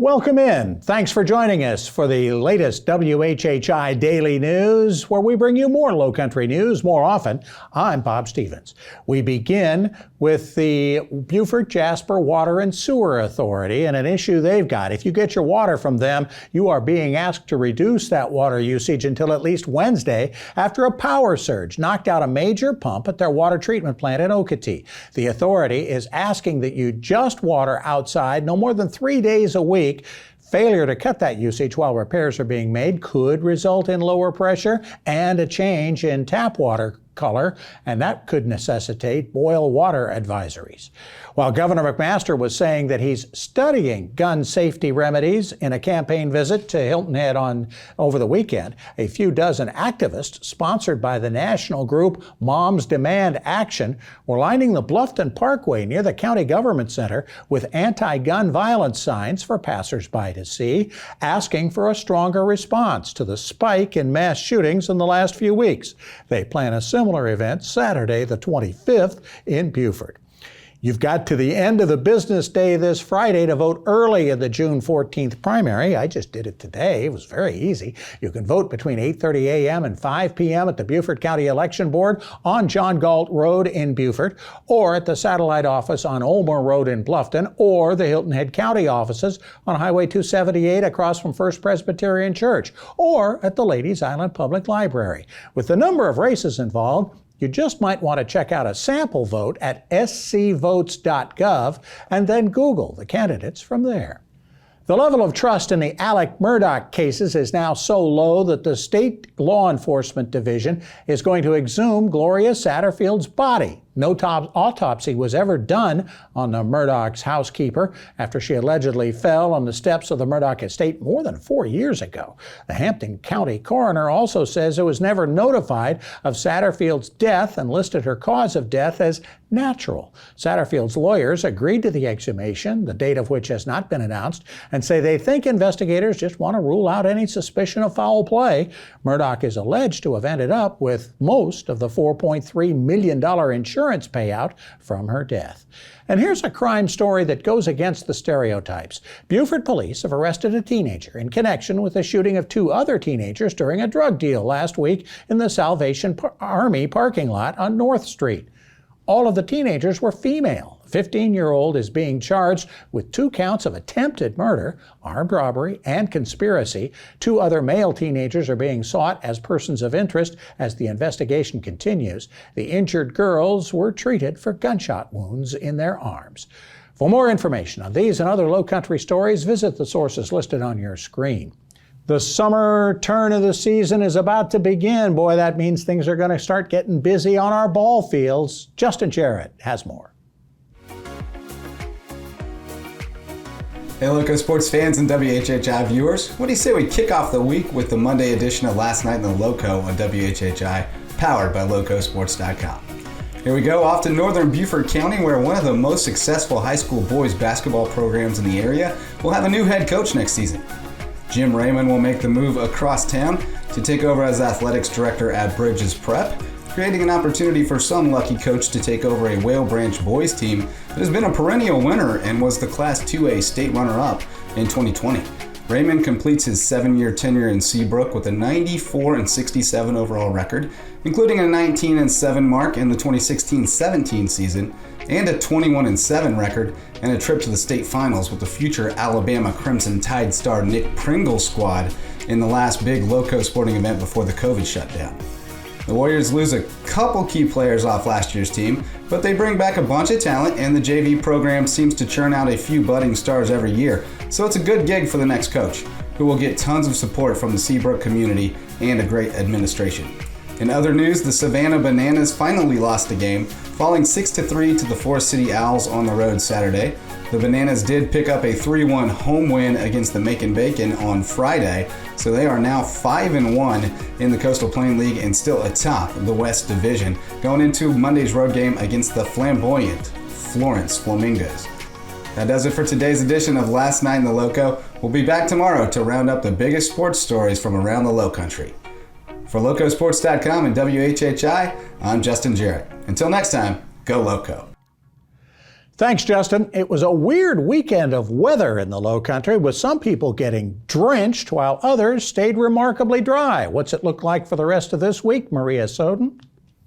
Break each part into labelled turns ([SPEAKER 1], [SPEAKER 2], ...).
[SPEAKER 1] Welcome in. Thanks for joining us for the latest WHHI Daily News, where we bring you more Lowcountry news more often. I'm Bob Stevens. We begin with the Beaufort Jasper Water and Sewer Authority and an issue they've got. If you get your water from them, you are being asked to reduce that water usage until at least Wednesday after a power surge knocked out a major pump at their water treatment plant in Okatee. The authority is asking that you just water outside no more than 3 days a week. Failure to cut that usage while repairs are being made could result in lower pressure and a change in tap water color, and that could necessitate boil water advisories. While Governor McMaster was saying that he's studying gun safety remedies in a campaign visit to Hilton Head over the weekend, a few dozen activists sponsored by the national group Moms Demand Action were lining the Bluffton Parkway near the county government center with anti-gun violence signs for passersby to see, asking for a stronger response to the spike in mass shootings in the last few weeks. They plan a similar event Saturday the 25th in Beaufort. You've got to the end of the business day this Friday to vote early in the June 14th primary. I just did it today. It was very easy. You can vote between 8:30 a.m. and 5 p.m. at the Beaufort County Election Board on John Galt Road in Beaufort, or at the satellite office on Ulmer Road in Bluffton, or the Hilton Head County offices on Highway 278 across from First Presbyterian Church, or at the Ladies Island Public Library. With the number of races involved, you just might want to check out a sample vote at scvotes.gov and then Google the candidates from there. The level of trust in the Alec Murdaugh cases is now so low that the state law enforcement division is going to exhume Gloria Satterfield's body. No autopsy was ever done on the Murdaugh's housekeeper after she allegedly fell on the steps of the Murdaugh estate more than 4 years ago. The Hampton County coroner also says it was never notified of Satterfield's death and listed her cause of death as natural. Satterfield's lawyers agreed to the exhumation, the date of which has not been announced, and say they think investigators just want to rule out any suspicion of foul play. Murdaugh is alleged to have ended up with most of the $4.3 million insurance payout from her death. And here's a crime story that goes against the stereotypes. Beaufort police have arrested a teenager in connection with the shooting of 2 other teenagers during a drug deal last week in the Salvation Army parking lot on North Street. All of the teenagers were female. The 15-year-old is being charged with 2 counts of attempted murder, armed robbery, and conspiracy. 2 other male teenagers are being sought as persons of interest as the investigation continues. The injured girls were treated for gunshot wounds in their arms. For more information on these and other Lowcountry stories, visit the sources listed on your screen. The summer turn of the season is about to begin. Boy, that means things are going to start getting busy on our ball fields. Justin Jarrett has more.
[SPEAKER 2] Hey Loco sports fans and WHHI viewers, what do you say we kick off the week with the Monday edition of Last Night in the Loco on WHHI, powered by Lowcosports.com. Here we go, off to northern Beaufort County, where one of the most successful high school boys basketball programs in the area will have a new head coach next season. Jim Raymond will make the move across town to take over as athletics director at Bridges Prep, creating an opportunity for some lucky coach to take over a Whale Branch boys team that has been a perennial winner and was the Class 2A state runner-up in 2020. Raymond completes his 7-year tenure in Seabrook with a 94-67 overall record, including a 19-7 mark in the 2016-17 season and a 21-7 record and a trip to the state finals with the future Alabama Crimson Tide star Nick Pringle squad in the last big Loco sporting event before the COVID shutdown. The Warriors lose a couple key players off last year's team, but they bring back a bunch of talent, and the JV program seems to churn out a few budding stars every year, so it's a good gig for the next coach, who will get tons of support from the Seabrook community and a great administration. In other news, the Savannah Bananas finally lost a game, falling 6-3 to the Forest City Owls on the road Saturday. The Bananas did pick up a 3-1 home win against the Macon Bacon on Friday, so they are now 5-1 in the Coastal Plain League and still atop the West Division, going into Monday's road game against the flamboyant Florence Flamingos. That does it for today's edition of Last Night in the Loco. We'll be back tomorrow to round up the biggest sports stories from around the Lowcountry. For Locosports.com and WHHI, I'm Justin Jarrett. Until next time, go Loco.
[SPEAKER 1] Thanks, Justin. It was a weird weekend of weather in the Lowcountry, with some people getting drenched while others stayed remarkably dry. What's it look like for the rest of this week, Maria Soden?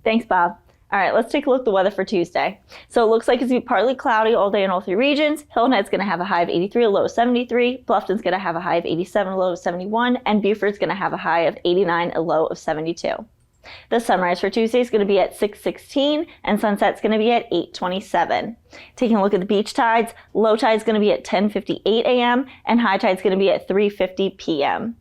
[SPEAKER 3] Thanks, Bob. All right, let's take a look at the weather for Tuesday. So it looks like it's going to be partly cloudy all day in all three regions. Hilton Head's going to have a high of 83, a low of 73. Bluffton's going to have a high of 87, a low of 71. And Beaufort's going to have a high of 89, a low of 72. The sunrise for Tuesday is going to be at 6:16, and sunset's going to be at 8:27. Taking a look at the beach tides, low tide's going to be at 10:58 a.m., and high tide's going to be at 3:50 p.m.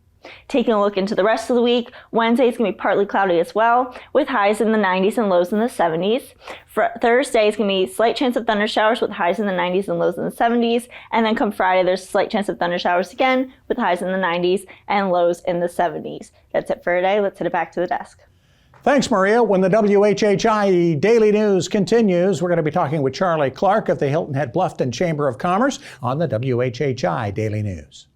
[SPEAKER 3] Taking a look into the rest of the week, Wednesday is going to be partly cloudy as well, with highs in the 90s and lows in the 70s. For Thursday, it's going to be slight chance of thunder showers with highs in the 90s and lows in the 70s. And then come Friday, there's a slight chance of thunder showers again with highs in the 90s and lows in the 70s. That's it for today. Let's hit it back to the desk.
[SPEAKER 1] Thanks, Maria. When the WHHI Daily News continues, we're going to be talking with Charlie Clark of the Hilton Head Bluffton Chamber of Commerce on the WHHI Daily News.